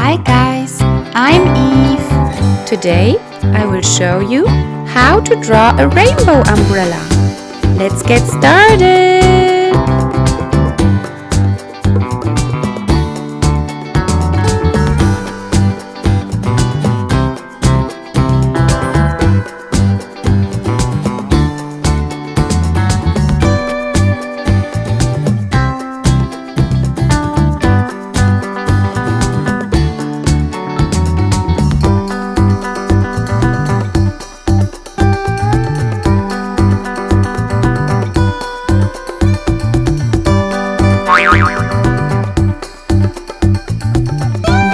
Hi guys, I'm Eve. Today I will show you how to draw a rainbow umbrella. Let's get started!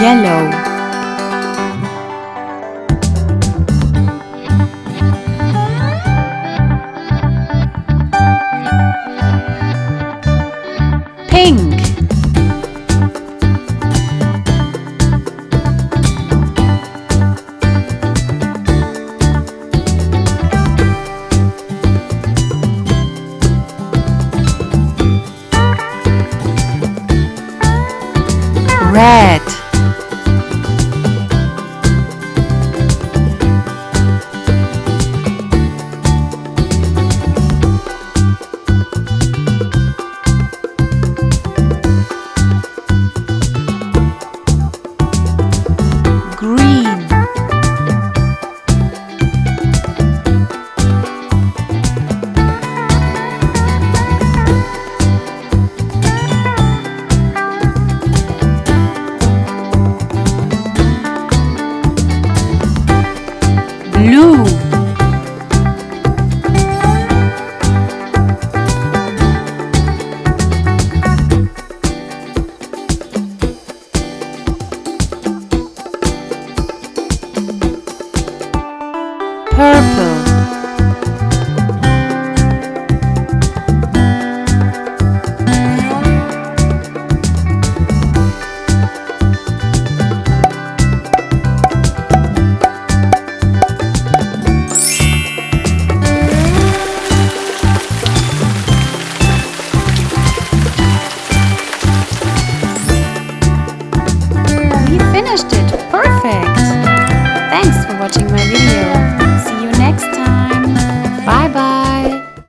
Yellow, pink, red, green, blue, purple, we finished it! Perfect! Thanks for watching my video.